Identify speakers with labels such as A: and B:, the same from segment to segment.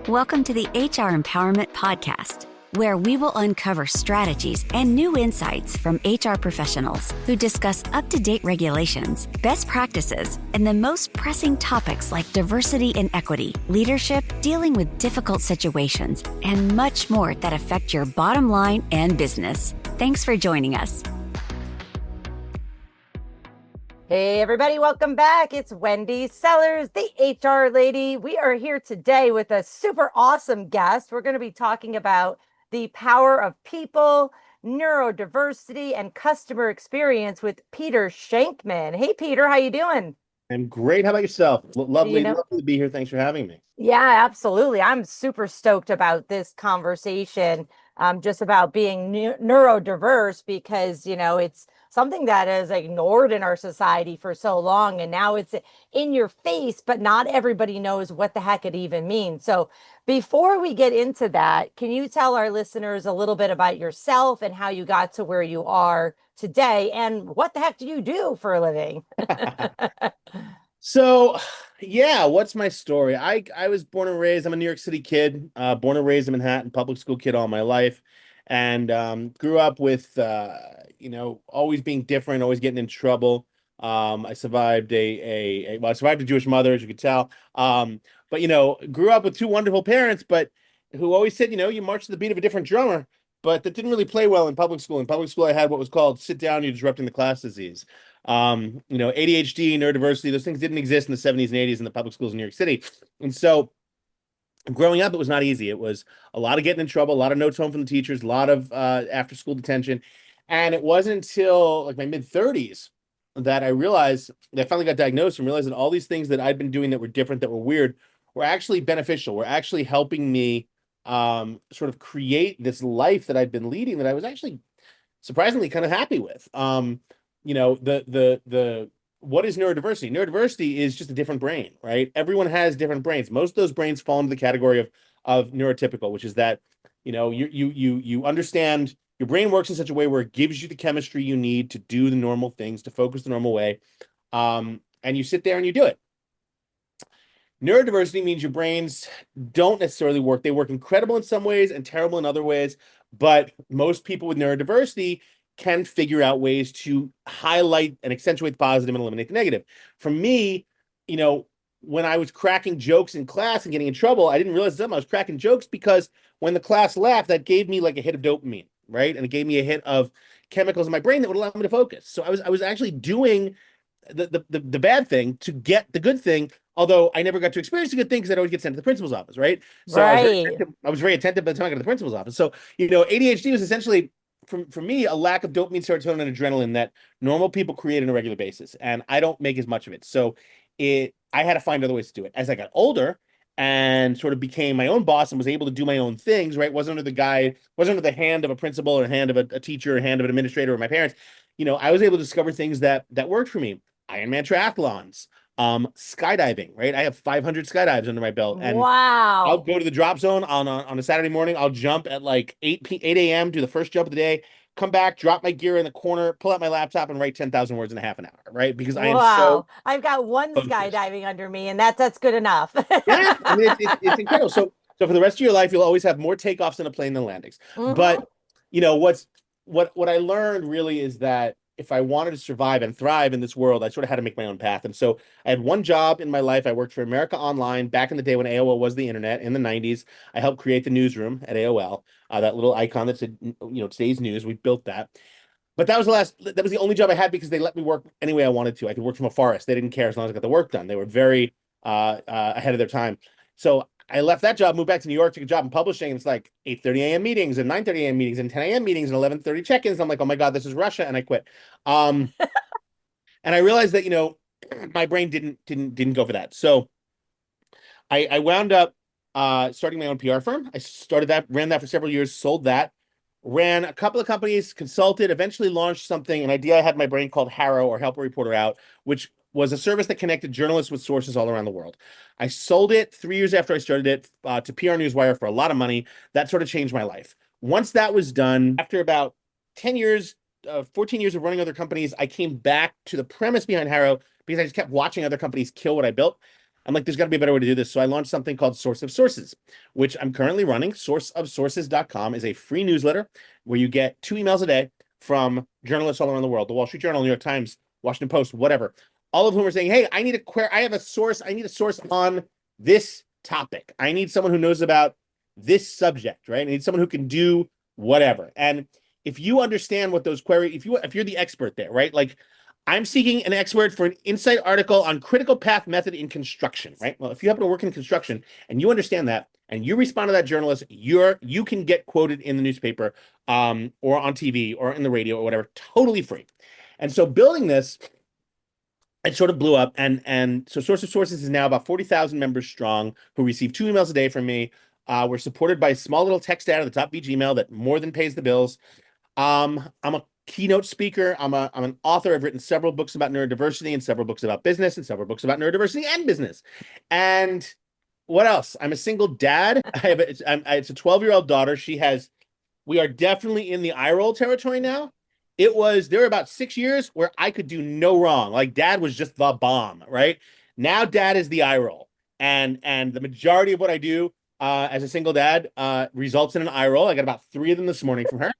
A: Welcome to the HR Empowerment Podcast, where we will uncover strategies and new insights from HR professionals who discuss up-to-date regulations, best practices, and the most pressing topics like diversity and equity, leadership, dealing with difficult situations, and much more that affect your bottom line and business. Thanks for joining us.
B: Hey everybody, welcome back. It's Wendy Sellers, the HR lady. We are here today with a super awesome guest. We're going to be talking about the power of people, neurodiversity, and customer experience with Peter Shankman. Hey Peter, how you doing?
C: I'm great. How about yourself? Lovely,
B: You know,
C: lovely to be here. Thanks for having me.
B: yeah, absolutely. I'm super stoked about this conversation, just about being neurodiverse because, it's something that is ignored in our society for so long. And now it's in your face, but not everybody knows what the heck it even means. So before we get into that, can you tell our listeners a little bit about yourself and how you got to where you are today? And what the heck do you do for a living?
C: So, yeah, what's my story? I was born and raised, I'm a New York City kid, born and raised in Manhattan, public school kid all my life, and grew up with, always being different, always getting in trouble. I survived I survived a Jewish mother, as you could tell. But, grew up with two wonderful parents, but who always said, you march to the beat of a different drummer. But that didn't really play well in public school. In public school, I had what was called sit down, you're disrupting the class disease. ADHD, neurodiversity, those things didn't exist in the 70s and 80s in the public schools in New York City. And so growing up, it was not easy. It was a lot of getting in trouble, a lot of notes home from the teachers, a lot of after school detention. And it wasn't until like my mid-30s that I realized that I finally got diagnosed and realized that all these things that I'd been doing that were different, that were weird, were actually beneficial, were actually helping me sort of create this life that I'd been leading that I was actually surprisingly kind of happy with. What is neurodiversity? Neurodiversity is just a different brain, right? Everyone has different brains. Most of those brains fall into the category of neurotypical, which is that, you understand your brain works in such a way where it gives you the chemistry you need to do the normal things, to focus the normal way. And you sit there and you do it. Neurodiversity means your brains don't necessarily work. They work incredible in some ways and terrible in other ways. But most people with neurodiversity can figure out ways to highlight and accentuate the positive and eliminate the negative. For me, when I was cracking jokes in class and getting in trouble, I didn't realize that I was cracking jokes because when the class laughed, that gave me like a hit of dopamine, right? And it gave me a hit of chemicals in my brain that would allow me to focus. So I was actually doing the bad thing to get the good thing, although I never got to experience the good thing because I'd always get sent to the principal's office, right? So
B: Right.
C: I was very attentive by the time I got to the principal's office. So, ADHD was essentially, for me, a lack of dopamine, serotonin, and adrenaline that normal people create on a regular basis. And I don't make as much of it. So I had to find other ways to do it. As I got older and sort of became my own boss and was able to do my own things, right? Wasn't under the hand of a principal or hand of a teacher or hand of an administrator or my parents. I was able to discover things that worked for me. Ironman triathlons, skydiving, right? I have 500 skydives under my belt. And
B: Wow.
C: I'll go to the drop zone on a Saturday morning. I'll jump at like 8 a.m., do the first jump of the day, come back, drop my gear in the corner, pull out my laptop, and write 10,000 words in a half an hour, right? Because I am so
B: I've got one
C: focused.
B: Skydiving under me, and that's good enough.
C: Yeah, I mean, it's incredible. So for the rest of your life, you'll always have more takeoffs in a plane than landings. But what I learned really is that if I wanted to survive and thrive in this world, I sort of had to make my own path. And so I had one job in my life. I worked for America Online back in the day when AOL was the internet in the 90s. I helped create the newsroom at AOL, that little icon that said, today's news. We built that. But that was the only job I had because they let me work any way I wanted to. I could work from a forest. They didn't care as long as I got the work done. They were very ahead of their time. So I left that job, moved back to New York, took a job in publishing, and it's like 8:30 a.m. meetings and 9:30 a.m. meetings and 10 a.m. meetings and 11:30 check-ins. I'm like, oh my God, this is Russia, and I quit. And I realized that, my brain didn't go for that. So I wound up starting my own PR firm. I started that, ran that for several years, sold that, ran a couple of companies, consulted, eventually launched something, an idea I had in my brain called Harrow, or Help a Reporter Out, which was a service that connected journalists with sources all around the world. I sold it 3 years after I started it to PR Newswire for a lot of money. That sort of changed my life. Once that was done, after about 10 years, 14 years of running other companies, I came back to the premise behind Harrow because I just kept watching other companies kill what I built. I'm like, there's got to be a better way to do this. So I launched something called Source of Sources, which I'm currently running. Sourceofsources.com is a free newsletter where you get 2 emails a day from journalists all around the world, the Wall Street Journal, New York Times, Washington Post, whatever, all of whom are saying, hey, I need I have a source. I need a source on this topic. I need someone who knows about this subject, right? I need someone who can do whatever. And if you understand what those queries, if you're the expert there, right? Like, I'm seeking an expert for an insight article on critical path method in construction, right? Well, if you happen to work in construction and you understand that and you respond to that journalist, you can get quoted in the newspaper or on TV or in the radio or whatever, totally free. And so building this, it sort of blew up. And so Source of Sources is now about 40,000 members strong who receive 2 emails a day from me. We're supported by a small little text ad at the top of each email that more than pays the bills. I'm a keynote speaker. I'm an author. I've written several books about neurodiversity and several books about business and several books about neurodiversity and business. And what else? I'm a single dad. It's a 12-year-old daughter. We are definitely in the eye roll territory now. There were about 6 years where I could do no wrong. Like, dad was just the bomb, right? Now dad is the eye roll. And the majority of what I do as a single dad results in an eye roll. I got about 3 of them this morning from her.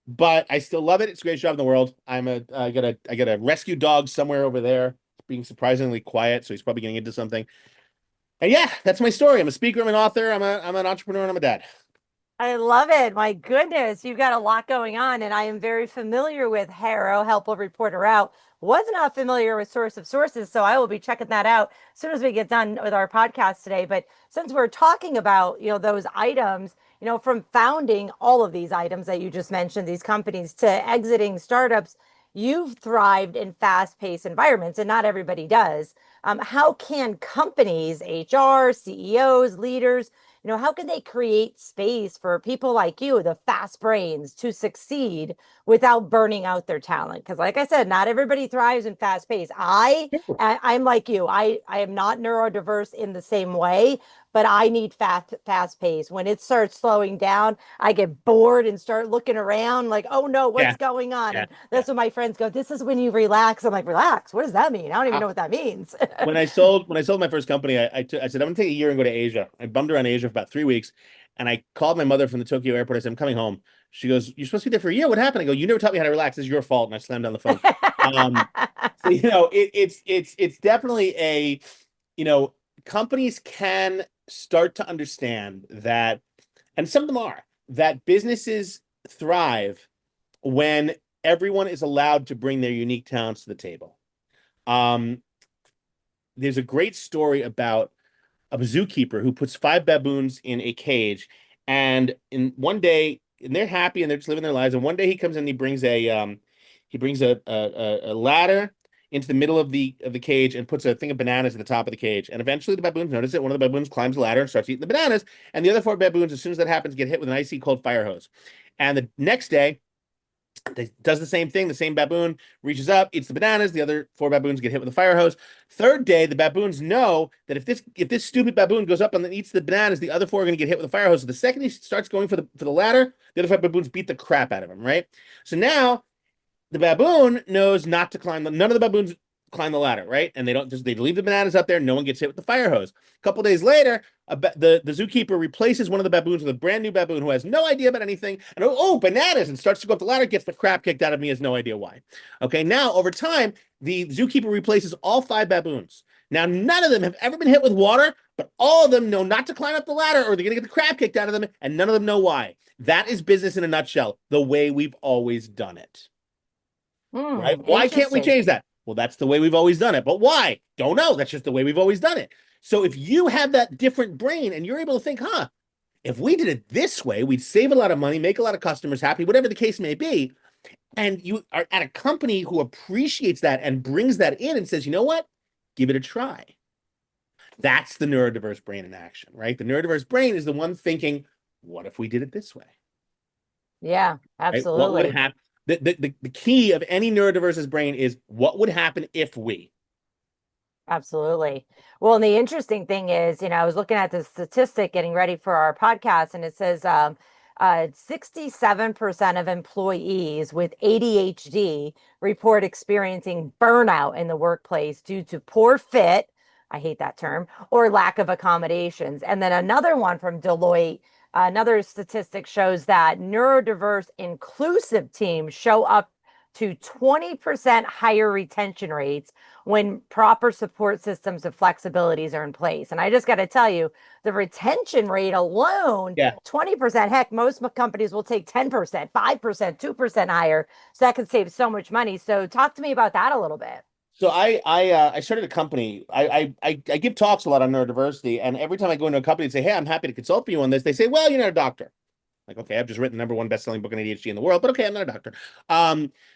C: But I still love it. It's the greatest job in the world. I got a rescue dog somewhere over there, being surprisingly quiet, so he's probably getting into something. And yeah, that's my story. I'm a speaker, I'm an author, I'm an entrepreneur, and I'm a dad.
B: I love it. My goodness, you've got a lot going on, and I am very familiar with HARO, Help a Reporter Out. Was not familiar with Source of Sources, so I will be checking that out as soon as we get done with our podcast today. But since we're talking about, those items, from founding all of these items that you just mentioned, these companies, to exiting startups, you've thrived in fast-paced environments, and not everybody does. How can companies, HR, CEOs, leaders, how can they create space for people like you, the fast brains, to succeed without burning out their talent? Because like I said, not everybody thrives in fast pace. I'm like you. I am not neurodiverse in the same way, but I need fast pace. When it starts slowing down, I get bored and start looking around like, oh no, what's going on? And that's when my friends go, this is when you relax. I'm like, relax? What does that mean? I don't even know what that means.
C: When I sold my first company, I said, I'm gonna take a year and go to Asia. I bummed around Asia for about 3 weeks. And I called my mother from the Tokyo airport. I said, I'm coming home. She goes, you're supposed to be there for a year. What happened? I go, you never taught me how to relax. This is your fault. And I slammed down the phone. So, it's definitely companies can start to understand that, and some of them are, that businesses thrive when everyone is allowed to bring their unique talents to the table. There's a great story about a zookeeper who puts 5 baboons in a cage, and in one day, and they're happy and they're just living their lives. And one day he comes in and he brings a ladder into the middle of the cage and puts a thing of bananas at the top of the cage. And eventually the baboons notice it. One of the baboons climbs the ladder and starts eating the bananas. And the other 4 baboons, as soon as that happens, get hit with an icy cold fire hose. And the next day, does the same thing. The same baboon reaches up, eats the bananas. The other 4 baboons get hit with a fire hose. Third day, the baboons know that if this stupid baboon goes up and then eats the bananas, the other 4 are going to get hit with a fire hose. So the second he starts going for the ladder, the other 5 baboons beat the crap out of him, right? So now the baboon knows not to climb. None of the baboons climb the ladder, right? And they leave the bananas up there. No one gets hit with the fire hose. A couple days later, the zookeeper replaces one of the baboons with a brand new baboon who has no idea about anything. And bananas, and starts to go up the ladder, gets the crap kicked out of me, has no idea why. Okay, now over time, the zookeeper replaces all 5 baboons. Now, none of them have ever been hit with water, but all of them know not to climb up the ladder or they're going to get the crap kicked out of them, and none of them know why. That is business in a nutshell, the way we've always done it. Right? Why can't we change that? Well, that's the way we've always done it. But why? Don't know. That's just the way we've always done it. So if you have that different brain and you're able to think, if we did it this way, we'd save a lot of money, make a lot of customers happy, whatever the case may be. And you are at a company who appreciates that and brings that in and says, you know what? Give it a try. That's the neurodiverse brain in action, right? The neurodiverse brain is the one thinking, what if we did it this way?
B: Yeah, absolutely.
C: Right? What would happen? The key of any neurodiverse's brain is what would happen if we.
B: Absolutely. Well, and the interesting thing is, I was looking at the statistic getting ready for our podcast, and it says 67% of employees with ADHD report experiencing burnout in the workplace due to poor fit, I hate that term, or lack of accommodations. And then another one from Deloitte, another statistic shows that neurodiverse inclusive teams show up to 20% higher retention rates when proper support systems of flexibilities are in place. And I just got to tell you, the retention rate alone, 20%, heck, most companies will take 10%, 5%, 2% higher. So that can save so much money. So talk to me about that a little bit.
C: So I started a company. I give talks a lot on neurodiversity, and every time I go into a company and say, "Hey, I'm happy to consult for you on this," they say, "Well, you're not a doctor." Like, okay, I've just written the #1 best-selling book on ADHD in the world, but okay, I'm not a doctor.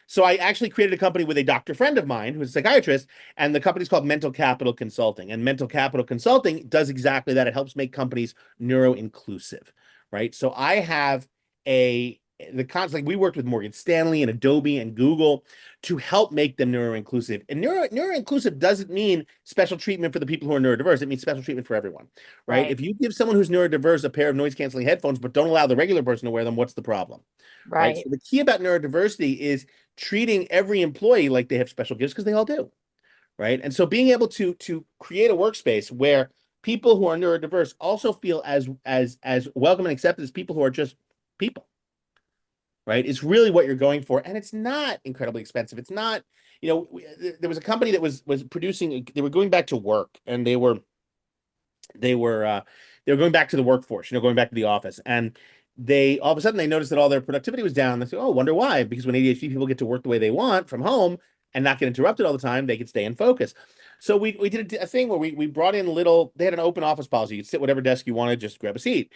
C: So I actually created a company with a doctor friend of mine who's a psychiatrist, and the company's called Mental Capital Consulting. And Mental Capital Consulting does exactly that. It helps make companies neuro-inclusive, right? So I have we worked with Morgan Stanley and Adobe and Google to help make them neuro-inclusive. And neuro-inclusive doesn't mean special treatment for the people who are neurodiverse. It means special treatment for everyone, right? If you give someone who's neurodiverse a pair of noise-canceling headphones, but don't allow the regular person to wear them, what's the problem? Right. So the key about neurodiversity is treating every employee like they have special gifts, because they all do, right? And so being able to create a workspace where people who are neurodiverse also feel as welcome and accepted as people who are just people, right? It's really what you're going for. And it's not incredibly expensive. It's not, there was a company that was producing, they were going back to work, and they were going back to the workforce, going back to the office. And they, all of a sudden, they noticed that all their productivity was down. They said, "Oh, wonder why?" Because when ADHD people get to work the way they want from home and not get interrupted all the time, they could stay in focus. So we did a thing where we brought in they had an open office policy. You'd sit whatever desk you wanted, just grab a seat.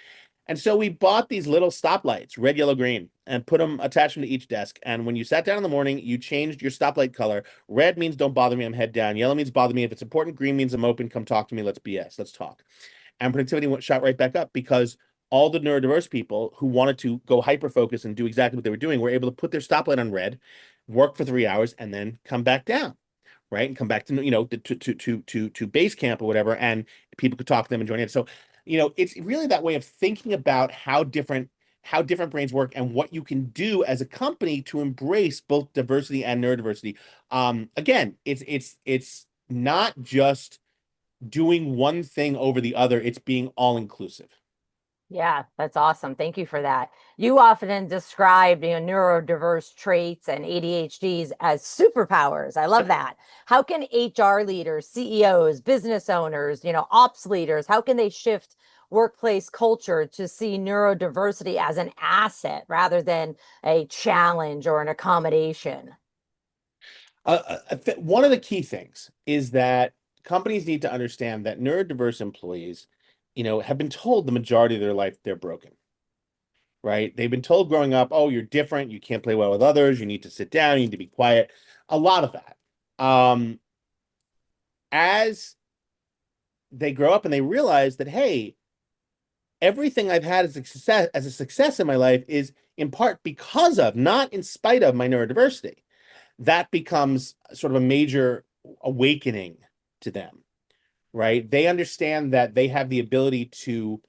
C: And so we bought these little stoplights, red, yellow, green, and attached them to each desk. And when you sat down in the morning, you changed your stoplight color. Red means don't bother me, I'm head down. Yellow means bother me. If it's important, green means I'm open, come talk to me, let's BS, let's talk. And productivity shot right back up, because all the neurodiverse people who wanted to go hyper-focus and do exactly what they were doing were able to put their stoplight on red, work for 3 hours, and then come back down, right? And come back to to base camp or whatever, and people could talk to them and join in. So it's really that way of thinking about how different brains work and what you can do as a company to embrace both diversity and neurodiversity. Again, it's not just doing one thing over the other, it's being all inclusive.
B: Yeah, that's awesome. Thank you for that. You often describe neurodiverse traits and ADHDs as superpowers. I love that. How can HR leaders, CEOs, business owners, ops leaders, how can they shift workplace culture to see neurodiversity as an asset rather than a challenge or an accommodation?
C: One of the key things is that companies need to understand that neurodiverse employees have been told the majority of their life they're broken, right? They've been told growing up, "Oh, you're different. You can't play well with others. You need to sit down. You need to be quiet." A lot of that. As they grow up and they realize that, hey, everything I've had as a success in my life is in part because of, not in spite of, my neurodiversity. That becomes sort of a major awakening to them. Right? They understand that they have the ability to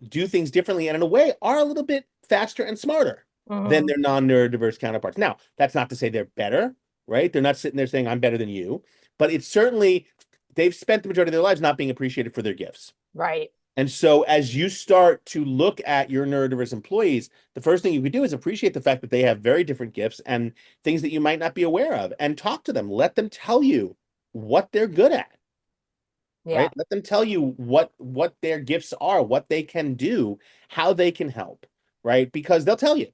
C: do things differently, and in a way are a little bit faster and smarter than their non-neurodiverse counterparts. Now, that's not to say they're better, right? They're not sitting there saying, "I'm better than you," but it's certainly, they've spent the majority of their lives not being appreciated for their gifts.
B: Right.
C: And so as you start to look at your neurodiverse employees, the first thing you could do is appreciate the fact that they have very different gifts and things that you might not be aware of, and talk to them. Let them tell you what they're good at.
B: Yeah.
C: Right? Let them tell you what their gifts are, what they can do, how they can help, right? Because they'll tell you,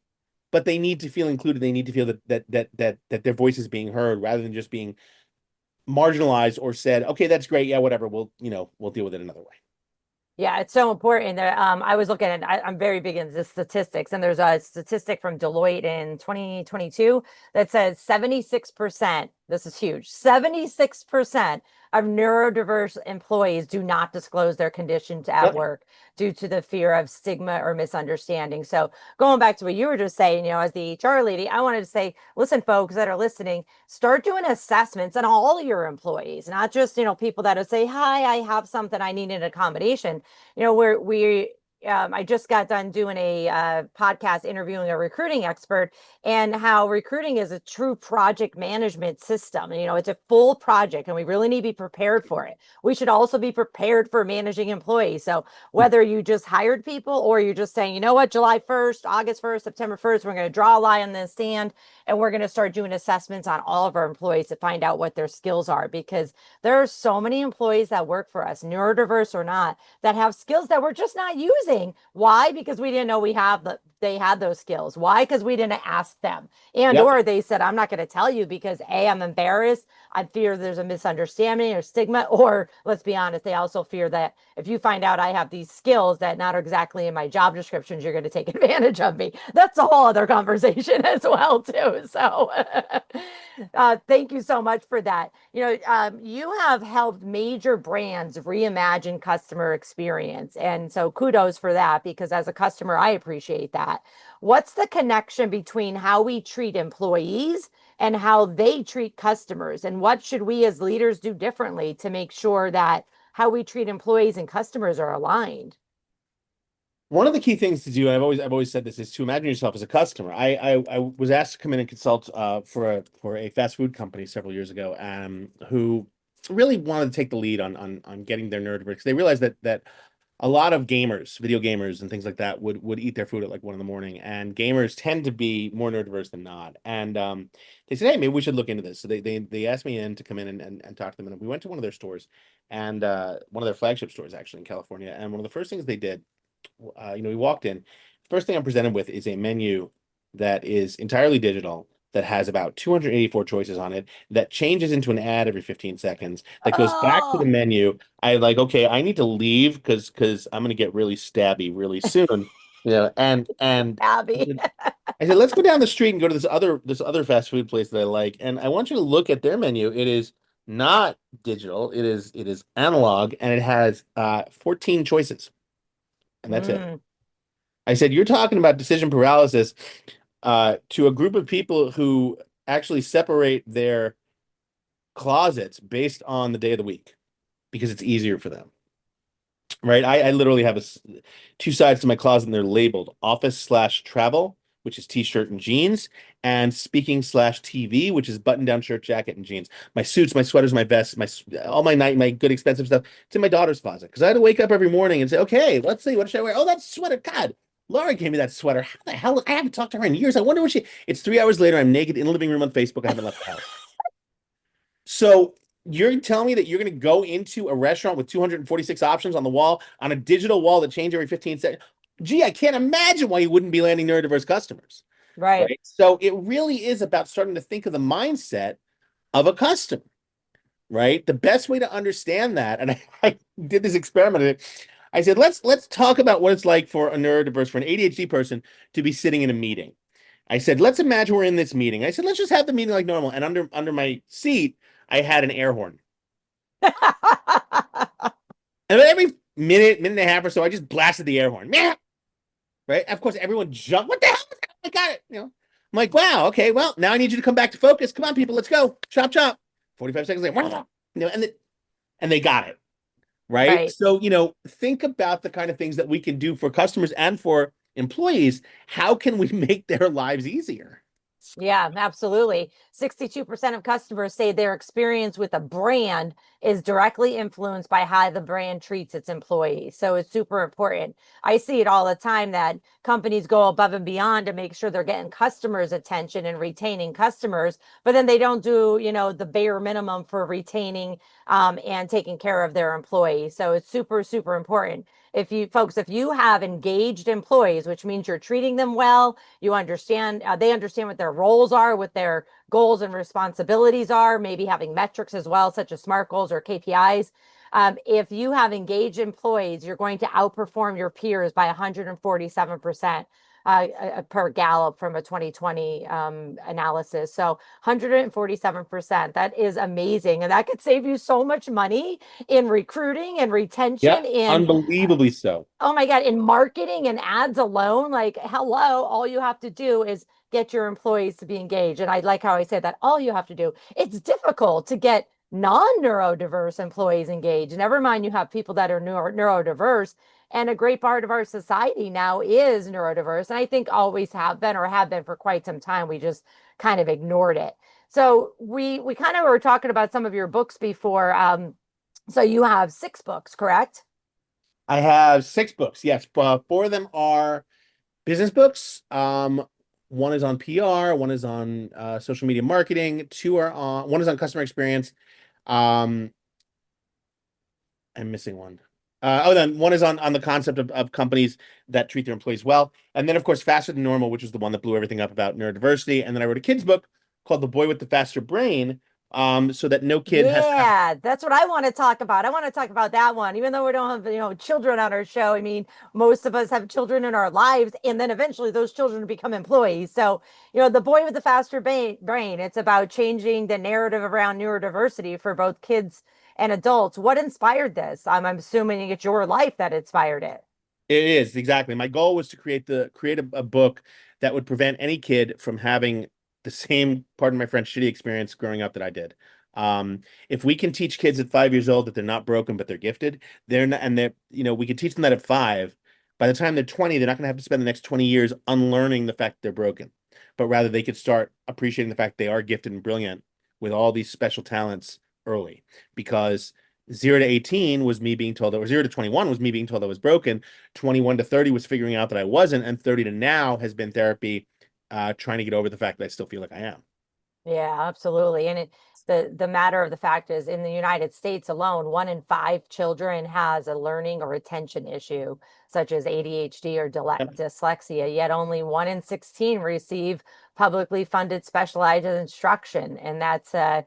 C: but they need to feel included. They need to feel that their voice is being heard, rather than just being marginalized or said, "Okay, that's great. Yeah, whatever. We'll deal with it another way."
B: Yeah, it's so important. I was looking at, I'm very big into statistics, and there's a statistic from Deloitte in 2022 that says 76%, this is huge, 76% of neurodiverse employees do not disclose their condition at work due to the fear of stigma or misunderstanding. So going back to what you were just saying, as the HR lady, I wanted to say, listen, folks that are listening, start doing assessments on all your employees, not just, people that will say, "Hi, I have something, I need an accommodation." Where we I just got done doing a podcast interviewing a recruiting expert, and how recruiting is a true project management system. You know, it's a full project and we really need to be prepared for it. We should also be prepared for managing employees. So whether you just hired people or you're just saying, you know what, July 1st, August 1st, September 1st, we're going to draw a line in the sand and we're going to start doing assessments on all of our employees to find out what their skills are, because there are so many employees that work for us, neurodiverse or not, that have skills that we're just not using. Why? Because we didn't know they had those skills. Why? Because we didn't ask them. And
C: Yep.
B: or they said, I'm not going to tell you because A, I'm embarrassed. I fear there's a misunderstanding or stigma. Or let's be honest, they also fear that if you find out I have these skills that not exactly in my job descriptions, you're going to take advantage of me. That's a whole other conversation as well, too. So thank you so much for that. You know, you have helped major brands reimagine customer experience. And so kudos for that, because as a customer, I appreciate that. What's the connection between how we treat employees and how they treat customers? And what should we as leaders do differently to make sure that how we treat employees and customers are aligned?
C: One of the key things to do, and I've always said this, is to imagine yourself as a customer. I was asked to come in and consult for a fast food company several years ago, who really wanted to take the lead on getting their neurodiverse, because they realized that a lot of gamers, video gamers and things like that, would eat their food at like 1 a.m, and gamers tend to be more neurodiverse than not. And they said, hey, maybe we should look into this. So they asked me in to come in and talk to them, and we went to one of their stores, and one of their flagship stores actually in California. And one of the first things they did, we walked in. First thing I'm presented with is a menu that is entirely digital, that has about 284 choices on it, that changes into an ad every 15 seconds, that goes back to the menu. I like, okay, I need to leave because I'm gonna get really stabby really soon. And
B: Abby.
C: I said, let's go down the street and go to this other fast food place that I like. And I want you to look at their menu. It is not digital, it is analog, and it has 14 choices. And that's it. I said, you're talking about decision paralysis to a group of people who actually separate their closets based on the day of the week because it's easier for them. Right? I literally have two sides to my closet, and they're labeled office/travel, which is t-shirt and jeans, and speaking/TV, which is button-down shirt, jacket, and jeans. My suits, my sweaters, my vests, all my good expensive stuff. It's in my daughter's closet because I had to wake up every morning and say, okay, let's see, what should I wear? Oh, that sweater. God, Laura gave me that sweater. How the hell? I haven't talked to her in years. I wonder what It's 3 hours later. I'm naked in the living room on Facebook. I haven't left the house. So you're telling me that you're going to go into a restaurant with 246 options on the wall, on a digital wall that change every 15 seconds? Gee, I can't imagine why you wouldn't be landing neurodiverse customers.
B: Right.
C: So it really is about starting to think of the mindset of a customer, right? The best way to understand that, and I did this experiment. I said, let's talk about what it's like for a neurodiverse, for an ADHD person to be sitting in a meeting. I said, let's imagine we're in this meeting. I said, let's just have the meeting like normal. And under my seat, I had an air horn. And every minute and a half or so, I just blasted the air horn. Right? Of course, everyone jumped. What the hell? I got it. I'm like, wow, okay, well, now I need you to come back to focus. Come on, people, let's go. Chop, chop. 45 seconds later, and they got it. Right? So, think about the kind of things that we can do for customers and for employees. How can we make their lives easier?
B: Yeah, absolutely. 62% of customers say their experience with a brand is directly influenced by how the brand treats its employees. So it's super important. I see it all the time that companies go above and beyond to make sure they're getting customers' attention and retaining customers, but then they don't do, the bare minimum for retaining and taking care of their employees. So it's super, super important. If you have engaged employees, which means you're treating them well, you understand, they understand what their roles are, what their goals and responsibilities are, maybe having metrics as well, such as SMART goals or KPIs. If you have engaged employees, you're going to outperform your peers by 147%. Per Gallup from a 2020 analysis. So 147%, that is amazing. And that could save you so much money in recruiting and retention.
C: Unbelievably so.
B: Oh my God, in marketing and ads alone, like, hello, all you have to do is get your employees to be engaged. And I like how I said that, all you have to do. It's difficult to get non-neurodiverse employees engaged. Never mind, you have people that are neurodiverse. And a great part of our society now is neurodiverse. And I think always have been or have been for quite some time. We just kind of ignored it. So we kind of were talking about some of your books before. So you have 6 books, correct?
C: I have 6 books. Yes, four of them are business books. One is on PR, one is on social media marketing, one is on customer experience. I'm missing one. Then one is on the concept of companies that treat their employees well. And then, of course, Faster Than Normal, which is the one that blew everything up about neurodiversity. And then I wrote a kid's book called The Boy with the Faster Brain, so that no kid has to have.
B: Yeah, that's what I want to talk about. I want to talk about that one, even though we don't have, children on our show. I mean, most of us have children in our lives, and then eventually those children become employees. So, the boy with the faster brain, it's about changing the narrative around neurodiversity for both kids and adults. What inspired this? I'm assuming it's your life that inspired it.
C: It is, exactly. My goal was to create a book that would prevent any kid from having the same, pardon my French, shitty experience growing up that I did. If we can teach kids at 5 years old that they're not broken, but they're gifted, they're not, and we can teach them that at 5. By the time they're 20, they're not going to have to spend the next 20 years unlearning the fact they're broken, but rather they could start appreciating the fact they are gifted and brilliant with all these special talents early. Because 0 to 18 was me being told that, or 0 to 21 was me being told I was broken. 21 to 30 was figuring out that I wasn't, and 30 to now has been therapy, trying to get over the fact that I still feel like I am.
B: Yeah, absolutely. And the matter of the fact is, in the United States alone, 1 in 5 children has a learning or attention issue, such as ADHD or dyslexia, yet only 1 in 16 receive publicly funded specialized instruction. And that's I'm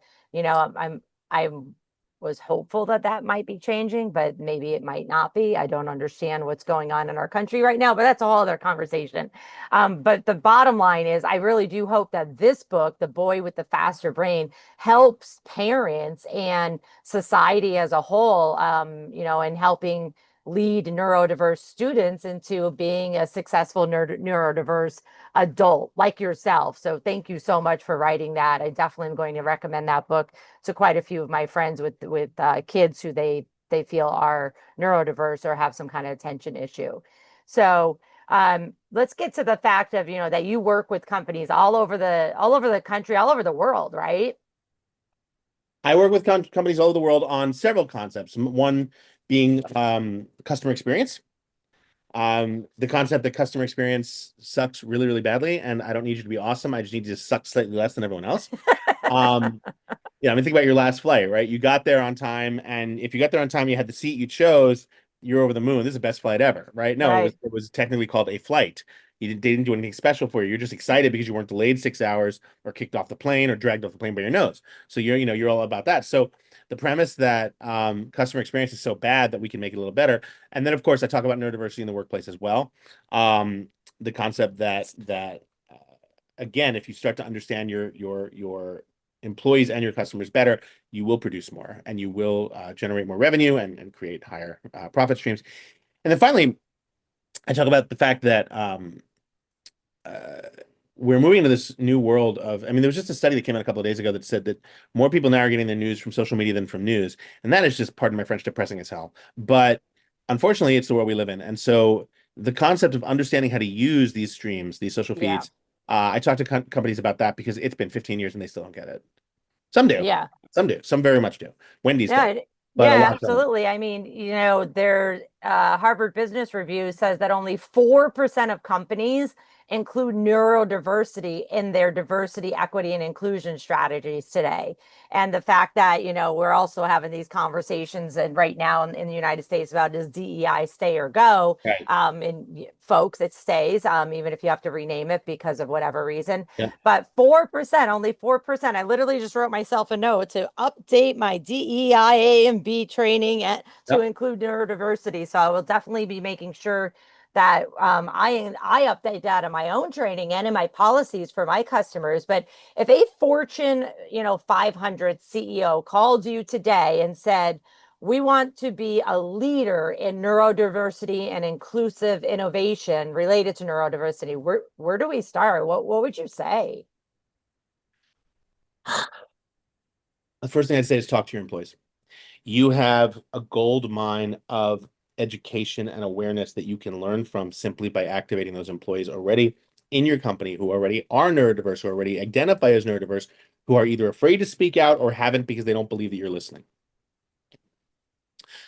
B: was hopeful that that might be changing, but maybe it might not be. I don't understand what's going on in our country right now, but that's a whole other conversation. But the bottom line is, I really do hope that this book, The Boy with the Faster Brain, helps parents and society as a whole, in helping lead neurodiverse students into being a successful neurodiverse adult like yourself. So thank you so much for writing that. I definitely am going to recommend that book to quite a few of my friends with kids who they feel are neurodiverse or have some kind of attention issue. So let's get to the fact of that you work with companies all over the country, all over the world, right?
C: I work with companies all over the world on several concepts. One being customer experience. The concept that customer experience sucks really, really badly, and I don't need you to be awesome. I just need you to suck slightly less than everyone else. Think about your last flight, right? You got there on time, and if you got there on time, you had the seat you chose, you're over the moon. This is the best flight ever, right? No,
B: Right.
C: it was technically called a flight. They didn't do anything special for you. You're just excited because you weren't delayed 6 hours or kicked off the plane or dragged off the plane by your nose. So you're all about that. So the premise that customer experience is so bad that we can make it a little better. And then, of course, I talk about neurodiversity in the workplace as well. The concept that again, if you start to understand your employees and your customers better, you will produce more and you will generate more revenue and create higher profit streams. And then finally, I talk about the fact that we're moving into this new world of, there was just a study that came out a couple of days ago that said that more people now are getting their news from social media than from news. And that is just, pardon my French, depressing as hell. But unfortunately, it's the world we live in. And so the concept of understanding how to use these streams, these social feeds, I talk to companies about that because it's been 15 years and they still don't get it. Some do.
B: Yeah.
C: Some do. Some very much do. Wendy's
B: Yeah.
C: does. But a lot
B: Absolutely. I mean, their Harvard Business Review says that only 4% of companies include neurodiversity in their diversity, equity, and inclusion strategies today. And the fact that, we're also having these conversations and right now in the United States about, does DEI stay or go?
C: Right.
B: And folks, it stays, even if you have to rename it because of whatever reason.
C: Yeah.
B: But 4%, only 4%. I literally just wrote myself a note to update my DEI A and B training to include neurodiversity. So I will definitely be making sure that I update that in my own training and in my policies for my customers. But if a Fortune 500 CEO called you today and said, we want to be a leader in neurodiversity and inclusive innovation related to neurodiversity, where do we start? What would you say?
C: The first thing I'd say is talk to your employees. You have a gold mine of education and awareness that you can learn from simply by activating those employees already in your company who already are neurodiverse, who already identify as neurodiverse, who are either afraid to speak out or haven't because they don't believe that you're listening.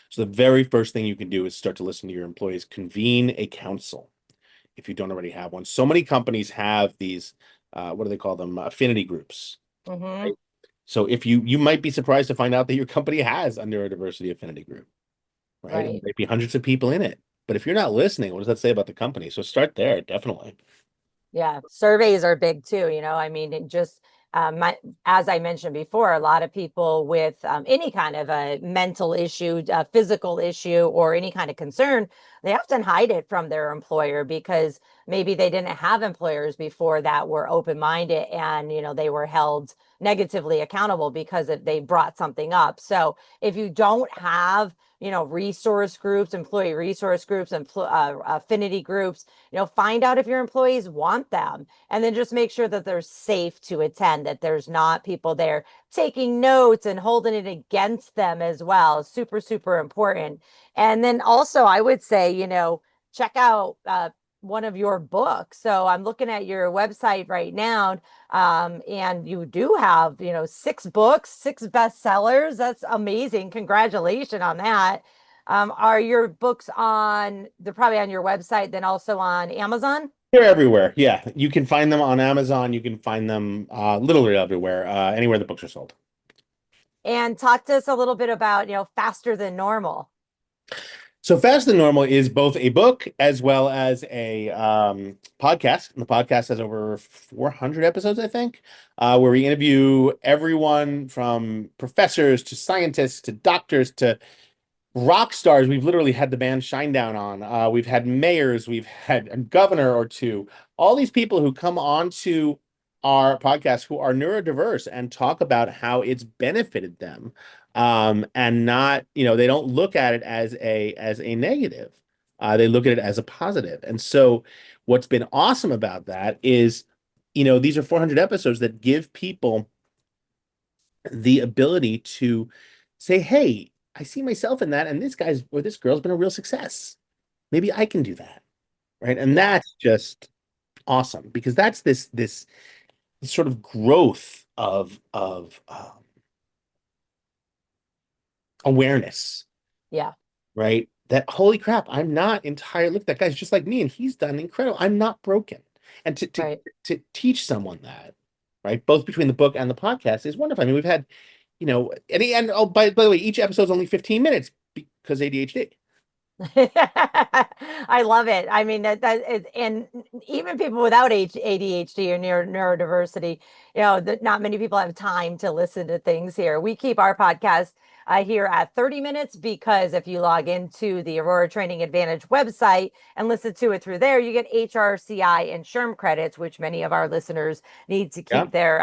C: So the very first thing you can do is start to listen to your employees. Convene a council if you don't already have one. So many companies have these, what do they call them? Affinity groups. Right? So if you might be surprised to find out that your company has a neurodiversity affinity group, right? And there might be hundreds of people in it. But if you're not listening, what does that say about the company? So start there, definitely.
B: Yeah, surveys are big too. I mean, it just as I mentioned before, a lot of people with any kind of a mental issue, a physical issue, or any kind of concern, they often hide it from their employer because maybe they didn't have employers before that were open-minded and they were held negatively accountable because they brought something up. So if you don't have resource groups, employee resource groups, and affinity groups, find out if your employees want them, and then just make sure that they're safe to attend, that there's not people there taking notes and holding it against them as well. Super, super important. And then also, I would say, check out one of your books. So I'm looking at your website right now, and you do have, 6 books, 6 bestsellers. That's amazing. Congratulations on that. Are your books they're probably on your website, then also on Amazon?
C: They're everywhere. Yeah, you can find them on Amazon. You can find them literally everywhere, anywhere the books are sold.
B: And talk to us a little bit about, Faster Than Normal.
C: So Faster Than Normal is both a book as well as a podcast. And the podcast has over 400 episodes, I think, where we interview everyone from professors to scientists to doctors to rock stars. We've literally had the band Shinedown on. We've had mayors. We've had a governor or two. All these people who come on to our podcast who are neurodiverse and talk about how it's benefited them. And not, they don't look at it as a negative. They look at it as a positive. And so what's been awesome about that is, these are 400 episodes that give people the ability to say, hey, I see myself in that, and this guy's or this girl's been a real success. Maybe I can do that, right? And that's just awesome because that's this sort of growth of awareness.
B: Yeah.
C: Right. That holy crap, I'm not entirely. Look, that guy's just like me, and he's done incredible. I'm not broken, and to teach someone that, right, both between the book and the podcast is wonderful. I mean, we've had. And oh, by the way, each episode's only 15 minutes because ADHD.
B: I love it. I mean, and even people without ADHD or neurodiversity, not many people have time to listen to things here. We keep our podcast here at 30 minutes because if you log into the Aurora Training Advantage website and listen to it through there, you get HRCI and SHRM credits, which many of our listeners need to keep their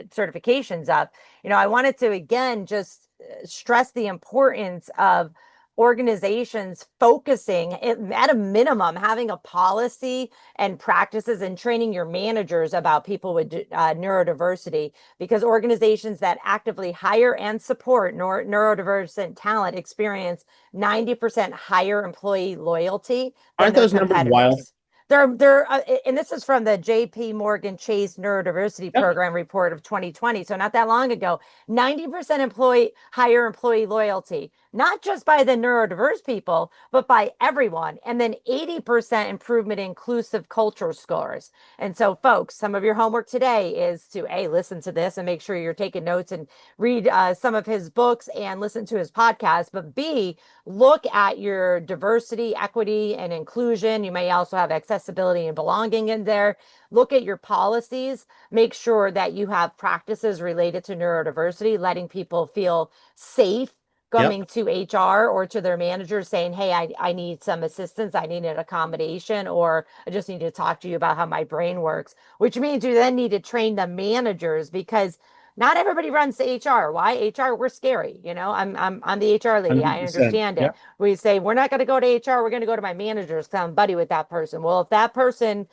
B: certifications up. I wanted to, again, just stress the importance of organizations focusing at a minimum, having a policy and practices and training your managers about people with neurodiversity, because organizations that actively hire and support neurodiverse talent experience 90% higher employee loyalty than
C: Aren't
B: their
C: those numbers
B: competitors.
C: wild?
B: They're and this is from the JP Morgan Chase Neurodiversity Program report of 2020. So not that long ago, 90% higher employee loyalty, not just by the neurodiverse people, but by everyone. And then 80% improvement in inclusive culture scores. And so folks, some of your homework today is to listen to this and make sure you're taking notes and read some of his books and listen to his podcast, but B, look at your diversity, equity, and inclusion. You may also have accessibility and belonging in there. Look at your policies. Make sure that you have practices related to neurodiversity, letting people feel safe coming to HR or to their manager saying, hey, I need some assistance. I need an accommodation, or I just need to talk to you about how my brain works, which means you then need to train the managers because not everybody runs to HR. Why? HR, we're scary. I'm the HR lady. I
C: 100%.
B: understand
C: Yeah.
B: it. We say, we're not going to go to HR. We're going to go to my managers because I'm buddy with that person. Well, if that person,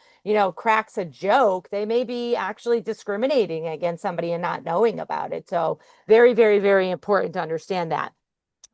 B: cracks a joke, they may be actually discriminating against somebody and not knowing about it. So very, very, very important to understand that.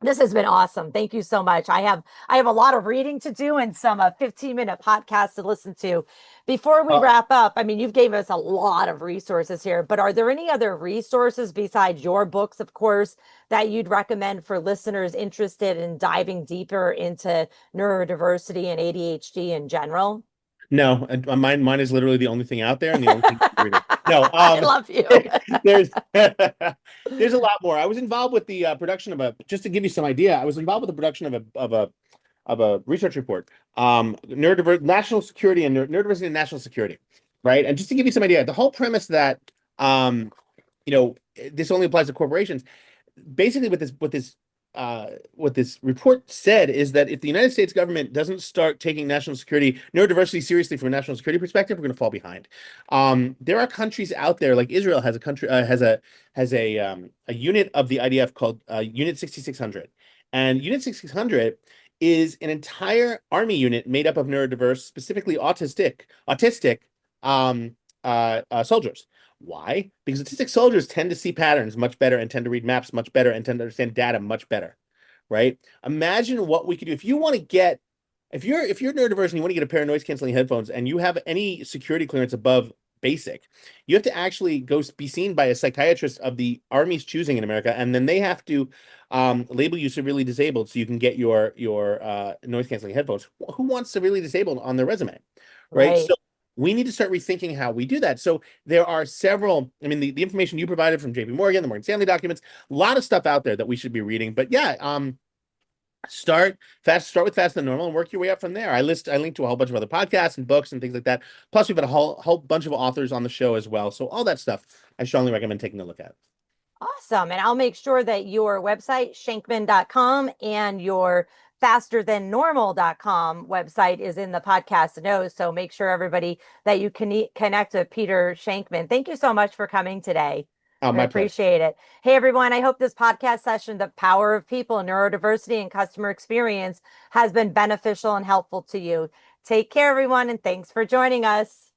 B: This has been awesome. Thank you so much. I have a lot of reading to do and some 15-minute podcasts to listen to. Before we wrap up, I mean, you've gave us a lot of resources here, but are there any other resources besides your books, of course, that you'd recommend for listeners interested in diving deeper into neurodiversity and ADHD in general?
C: No, and mine is literally the only thing out there and the only thing I'm reading. No,
B: I love you.
C: there's there's a lot more. I was involved with the production of just to give you some idea, I was involved with the production of a research report, national security and neurodiversity and national security, right? And just to give you some idea, the whole premise that this only applies to corporations, basically what this report said is that if the United States government doesn't start taking national security, neurodiversity seriously from a national security perspective, we're going to fall behind. There are countries out there, like Israel has a country has a unit of the IDF called Unit 6600, and Unit 6600 is an entire army unit made up of neurodiverse, specifically autistic soldiers. Why? Because autistic soldiers tend to see patterns much better and tend to read maps much better and tend to understand data much better, right? Imagine what we could do if you're neurodiverse and you want to get a pair of noise canceling headphones and you have any security clearance above basic, you have to actually go be seen by a psychiatrist of the Army's choosing in America, and then they have to label you severely disabled so you can get your noise canceling headphones. Who wants severely disabled on their resume, right? So we need to start rethinking how we do that. So there are several, I mean, the information you provided from JP Morgan, the Morgan Stanley documents, a lot of stuff out there that we should be reading. But yeah, start with Faster Than Normal and work your way up from there. I link to a whole bunch of other podcasts and books and things like that. Plus, we've got a whole bunch of authors on the show as well. So all that stuff, I strongly recommend taking a look at.
B: Awesome. And I'll make sure that your website, shankman.com, and your fasterthannormal.com website is in the podcast notes. So make sure everybody that you can connect with Peter Shankman. Thank you so much for coming today.
C: Oh,
B: I appreciate it. Hey, everyone. I hope this podcast session, The Power of People, Neurodiversity, and Customer Experience, has been beneficial and helpful to you. Take care, everyone, and thanks for joining us.